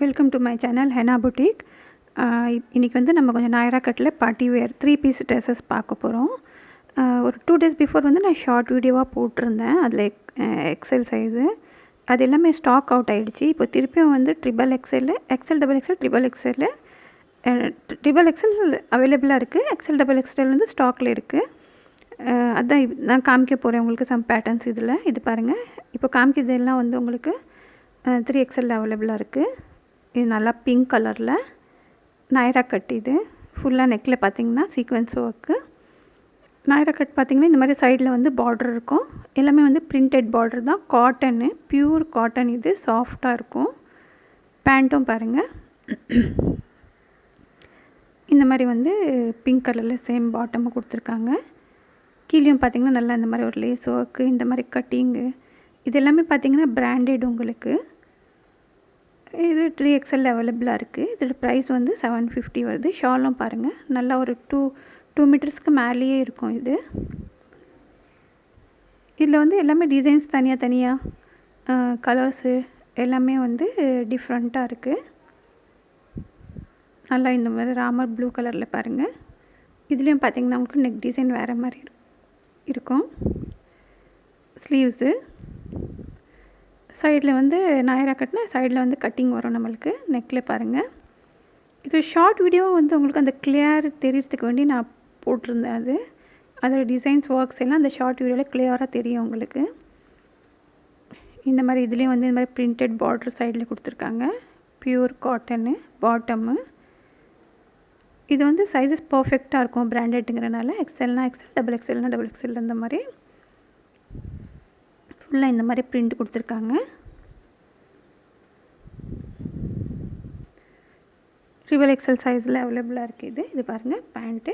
Welcome to my channel henna boutique. இன்றைக்கி வந்து நம்ம கொஞ்சம் நாயரா கட்டில் பார்ட்டி வேர் 3 பீஸ் ட்ரெஸ்ஸஸ் பார்க்க போகிறோம். ஒரு 2 days பிஃபோர் வந்து நான் ஷார்ட் வீடியோவாக போட்டிருந்தேன். அதில் எக்ஸல் சைஸு அது எல்லாமே ஸ்டாக் அவுட் ஆகிடுச்சு. இப்போ திருப்பியும் வந்து XXL, XL, XXL, XXL, XXL அவைலபிளாக இருக்குது. XL வந்து ஸ்டாக்கில் இருக்குது. அதுதான் நான் காமிக்க போகிறேன் உங்களுக்கு சம் பேட்டர்ன்ஸ். இது பாருங்கள், இப்போ காமிக்கிறதெல்லாம் வந்து உங்களுக்கு 3XL அவைலபிளாக இருக்குது. இது நல்லா பிங்க் கலரில் நாயரா கட். இது ஃபுல்லாக நெக்கில் பார்த்திங்கன்னா சீக்வென்ஸ் ஒர்க்கு. நாயரா கட் பார்த்திங்கன்னா இந்த மாதிரி சைடில் வந்து பார்டர் இருக்கும். எல்லாமே வந்து பிரிண்டட் பார்டர் தான், காட்டனு, பியூர் காட்டன். இது சாஃப்டாக இருக்கும். பேண்ட்டும் பாருங்கள் இந்த மாதிரி வந்து பிங்க் கலரில் சேம் பாட்டமாக கொடுத்துருக்காங்க. கீழேயும் பார்த்திங்கன்னா நல்லா இந்த மாதிரி ஒரு லேஸ் ஒர்க்கு, இந்த மாதிரி கட்டிங்கு, இது எல்லாமே பார்த்திங்கன்னா பிராண்டட் உங்களுக்கு. இது 3XL அவைலபிளாக இருக்குது. இதோட ப்ரைஸ் வந்து 750 வருது. ஷாலும் பாருங்கள் நல்லா ஒரு 2 மீட்டர்ஸ்க்கு மேலேயே இருக்கும். இதில் வந்து எல்லாமே டிசைன்ஸ் தனியாக கலர்ஸு எல்லாமே வந்து டிஃப்ரெண்ட்டாக இருக்குது. நல்லா இந்த மாதிரி ராமர் ப்ளூ கலரில் பாருங்கள். இதுலேயும் பார்த்திங்கன்னா உங்களுக்கு நெக் டிசைன் வேறு மாதிரி இருக்கும். ஸ்லீவ்ஸு சைடில் வந்து நாயரா கட்டினா சைடில் வந்து கட்டிங் வரும் நம்மளுக்கு. நெக்கில் பாருங்கள். இது ஷார்ட் வீடியோ வந்து உங்களுக்கு அந்த கிளியர் தெரியறதுக்கு வேண்டி நான் போட்டிருந்தேன். அதோட டிசைன்ஸ் ஒர்க்ஸ் எல்லாம் அந்த ஷார்ட் வீடியோவில் கிளியராக தெரியும் உங்களுக்கு. இந்த மாதிரி இதுலேயும் வந்து இந்த மாதிரி பிரிண்டட் பார்டர் சைடில் கொடுத்துருக்காங்க. Pure cotton bottom. இது வந்து சைஸஸ் பர்ஃபெக்டாக இருக்கும் பிராண்டட்டுங்கிறனால. XLனா XL, XXLனா XXL, இந்த மாதிரி ஃபுல்லாக இந்த மாதிரி பிரிண்ட் கொடுத்துருக்காங்க. XXL சைஸில் அவைலபிளாக இருக்குது. இது பாருங்கள் பேண்ட்டு,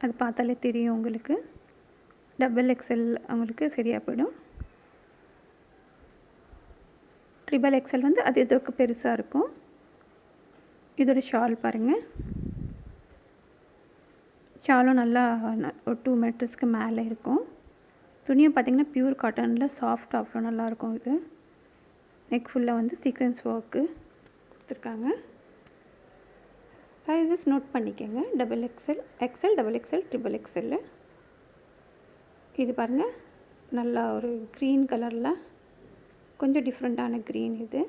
அது பார்த்தாலே தெரியும் உங்களுக்கு. XXL அவங்களுக்கு சரியாக போயிடும். XXL வந்து அது இதற்கு பெருசாக இருக்கும். இதோட ஷால் பாருங்கள். ஷாலும் நல்லா ஒரு 2 மீட்டர்ஸ்க்கு மேலே இருக்கும். துணியும் பார்த்திங்கன்னா பியூர் காட்டனில் சாஃப்ட் அவ்வளோ நல்லாயிருக்கும். இது நெக் ஃபுல்லாக வந்து சீக்வென்ஸ் ஒர்க்கு கொடுத்துருக்காங்க. சைஸஸ் நோட் பண்ணிக்கோங்க. XXL, XL, XXL, XXL. இது பாருங்கள் நல்லா ஒரு க்ரீன் கலரில் கொஞ்சம் டிஃப்ரெண்ட்டான க்ரீன். இது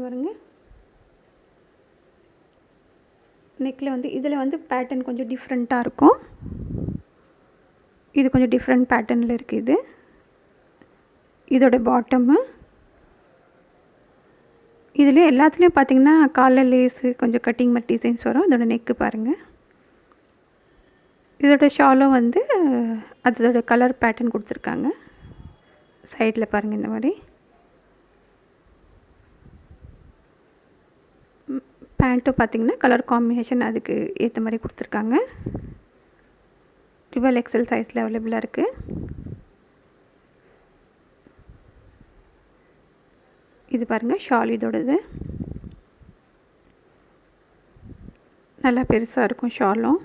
பாருங்க. நெக்கில் வந்து இதில் வந்து பேட்டர்ன் கொஞ்சம் டிஃப்ரெண்ட்டாக இருக்கும். இது கொஞ்சம் டிஃப்ரெண்ட் பேட்டர்னில் இருக்குது. இதோட பாட்டமு இதுலேயும் எல்லாத்துலேயும் பார்த்திங்கன்னா காலில் லேஸு கொஞ்சம் கட்டிங் மாதிரி டிசைன்ஸ் வரும். இதோட நெக்கு பாருங்கள். இதோட ஷாலும் வந்து அதோட கலர் பேட்டர்ன் கொடுத்துருக்காங்க. சைடில் பாருங்கள் இந்த மாதிரி. பேண்ட்டும் பார்த்திங்கன்னா கலர் காம்பினேஷன் அதுக்கு ஏற்ற மாதிரி கொடுத்துருக்காங்க. XXL சைஸில் அவைலபிளாக இருக்குது. இது பாருங்கள் ஷால். இதோடது நல்லா பெருசாக இருக்கும் ஷாலும்.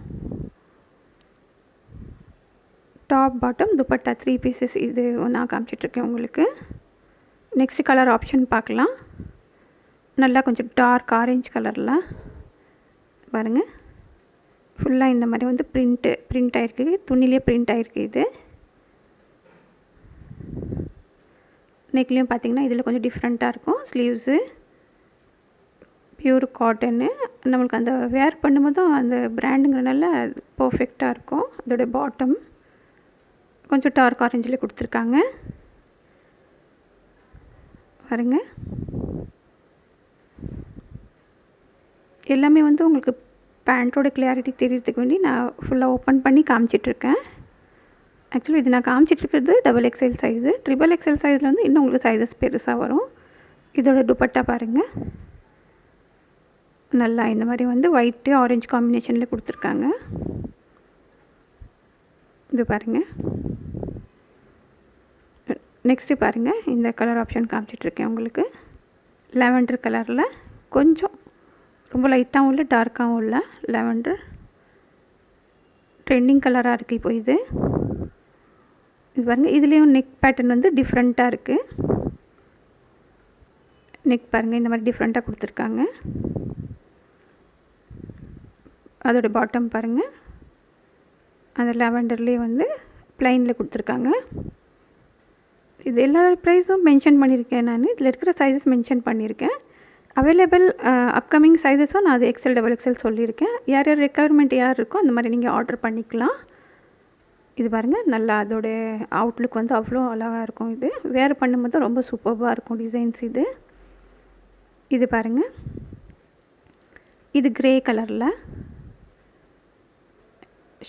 Top bottom dupatta 3 pieces. இது நான் காமிச்சிட்ருக்கேன் உங்களுக்கு. நெக்ஸ்ட் கலர் ஆப்ஷன் பார்க்கலாம். நல்லா கொஞ்சம் டார்க் ஆரஞ்சு கலரில் பாருங்கள். ஃபுல்லாக இந்த மாதிரி வந்து பிரிண்ட் ஆகிருக்கு. துணிலேயே பிரிண்ட் ஆகிருக்கு. இது நெக்லேயும் பார்த்திங்கன்னா இதில் கொஞ்சம் டிஃப்ரெண்ட்டாக இருக்கும். Sleeves pure cotton. நம்மளுக்கு அந்த வேர் பண்ணும்போதும் அந்த பிராண்டுங்கிறனால பர்ஃபெக்டாக இருக்கும். அதோடைய பாட்டம் கொஞ்சம் டார்க் ஆரஞ்சில் கொடுத்துருக்காங்க பாருங்க. எல்லாமே வந்து உங்களுக்கு பேண்ட்டோட கிளியாரிட்டி தெரியறதுக்கு வேண்டி நான் ஃபுல்லாக ஓப்பன் பண்ணி காமிச்சிட்ருக்கேன். ஆக்சுவலி இது நான் காமிச்சிட்ருக்கிறது XXL சைஸு. XXL சைஸில் வந்து இன்னும் உங்களுக்கு சைஸஸ் பெருசாக வரும். இதோட துப்பட்டா பாருங்கள். நல்லா இந்த மாதிரி வந்து ஒயிட்டு ஆரஞ்சு காம்பினேஷனில் கொடுத்துருக்காங்க. இது பாருங்கள். நெக்ஸ்ட்டு பாருங்கள், இந்த கலர் ஆப்ஷன் காமிச்சிட்ருக்கேன் உங்களுக்கு. லாவெண்டர் கலரில் கொஞ்சம் ரொம்ப லைட்டாகவும் இல்லை டார்க்காகவும் இல்லை. லாவெண்டர் ட்ரெண்டிங் கலராக இருக்குது இப்போ. இது பாருங்கள். இதுலேயும் நெக் பேட்டர்ன் வந்து டிஃப்ரெண்ட்டாக இருக்குது. நெக் பாருங்கள் இந்த மாதிரி டிஃப்ரெண்ட்டாக கொடுத்துருக்காங்க. அதோட பாட்டம் பாருங்கள், அந்த லாவெண்டர்லேயே வந்து ப்ளைனில் கொடுத்துருக்காங்க. இது எல்லா ப்ரைஸும் மென்ஷன் பண்ணியிருக்கேன் நான். இதில் இருக்கிற சைஸஸ் மென்ஷன் பண்ணியிருக்கேன். அவைலபிள் அப்கமிங் சைஸஸும் நான் அது XL XXL சொல்லியிருக்கேன். யார் யார் ரெக்குயர்மெண்ட் யார் இருக்கோ அந்த மாதிரி நீங்கள் ஆர்டர் பண்ணிக்கலாம். இது பாருங்கள், நல்லா அதோட அவுட்லுக் வந்து அவ்வளோ அழகாக இருக்கும். இது வேறு பண்ணும்போது ரொம்ப சூப்பராக இருக்கும் டிசைன்ஸ். இது பாருங்கள், இது கிரே கலரில்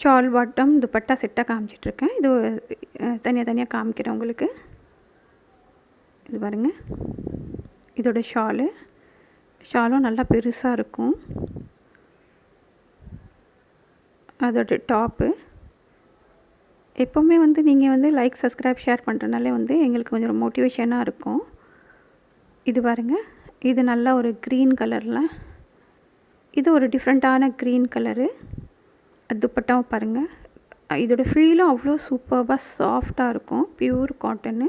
ஷால் பாட்டம் துப்பட்டா செட்டாக காமிச்சிட்ருக்கேன். இது தனியாக காமிக்கிறேன் உங்களுக்கு. இது பாருங்கள், இதோட ஷாலும் நல்லா பெருசாக இருக்கும். அதோட டாப்பு எப்போவுமே வந்து நீங்கள் வந்து லைக் சப்ஸ்கிரைப் ஷேர் பண்ணுறனாலே வந்து எங்களுக்கு கொஞ்சம் மோட்டிவேஷனாக இருக்கும். இது பாருங்கள், இது நல்லா ஒரு க்ரீன் கலரில், இது ஒரு டிஃப்ரெண்ட்டான க்ரீன் கலரு. துப்பட்டாவும் பாருங்கள், இதோட ஃபீலும் அவ்வளோ சூப்பராக சாஃப்டாக இருக்கும், பியூர் காட்டனு.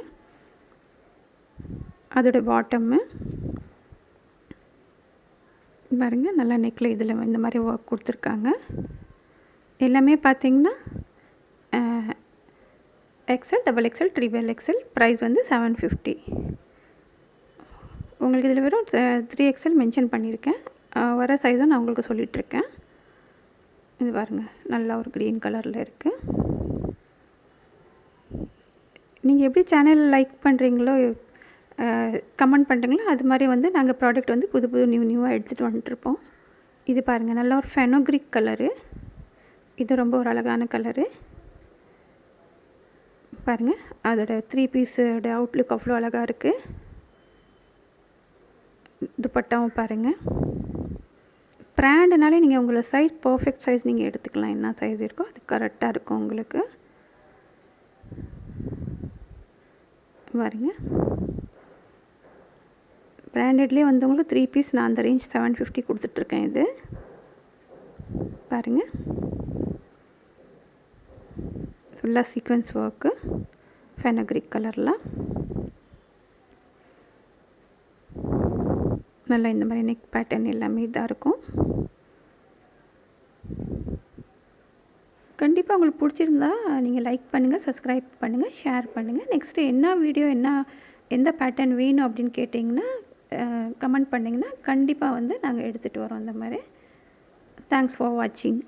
அதோட பாட்டம்மு பாருங்கள், நல்லா நெக்கில் இதில் இந்த மாதிரி ஒர்க் கொடுத்துருக்காங்க. எல்லாமே பார்த்தீங்கன்னா XL, XXL, XXL. ப்ரைஸ் வந்து 750. உங்களுக்கு இதில் வெறும் 3XL மென்ஷன் பண்ணியிருக்கேன். வர சைஸும் நான் உங்களுக்கு சொல்லிகிட்ருக்கேன். இது பாருங்கள், நல்லா ஒரு க்ரீன் கலரில் இருக்குது. நீங்கள் எப்படி சேனல் லைக் பண்ணுறீங்களோ, கமெண்ட் பண்ணுறீங்களோ, அது மாதிரி வந்து நாங்கள் ப்ராடக்ட் வந்து புது நியூவாக எடுத்துகிட்டு வந்துட்டுருப்போம். இது பாருங்கள், நல்லா ஒரு ஃபெனோக்ரிக் கலரு. இது ரொம்ப ஒரு அழகான கலரு. பாருங்கள், அதோட 3 பீஸோட அவுட்லுக் அவ்வளோ அழகாக இருக்குது. துப்பட்டாவும் பாருங்கள். பிராண்டுனாலே நீங்கள் உங்களோட சைஸ் பர்ஃபெக்ட் சைஸ் நீங்கள் எடுத்துக்கலாம். என்ன சைஸ் இருக்கோ அது கரெக்டாக இருக்கும் உங்களுக்கு. பாருங்க, பிராண்டட்லேயே வந்து உங்களுக்கு 3 பீஸ் நான் அந்த ரேஞ்ச் 750 கொடுத்துட்ருக்கேன். இது பாருங்கள், ஃபுல்லாக சீக்வன்ஸ் ஒர்க்கு, ஃபெனக்ரிக் கலரில் நல்லா இந்த மாதிரி நெக் பேட்டர்ன் எல்லாமே இதாக இருக்கும். கண்டிப்பாக உங்களுக்கு பிடிச்சிருந்தா நீங்கள் லைக் பண்ணுங்கள், சப்ஸ்கிரைப் பண்ணுங்கள், ஷேர் பண்ணுங்கள். நெக்ஸ்ட்டு என்ன வீடியோ எந்த பேட்டர்ன் வேணும் அப்படின்னு கேட்டிங்கன்னா கமெண்ட் பண்ணிங்கன்னா கண்டிப்பாக வந்து நாங்கள் எடுத்துகிட்டு வரோம் அந்த மாதிரி. தேங்க்ஸ் ஃபார் வாட்சிங்.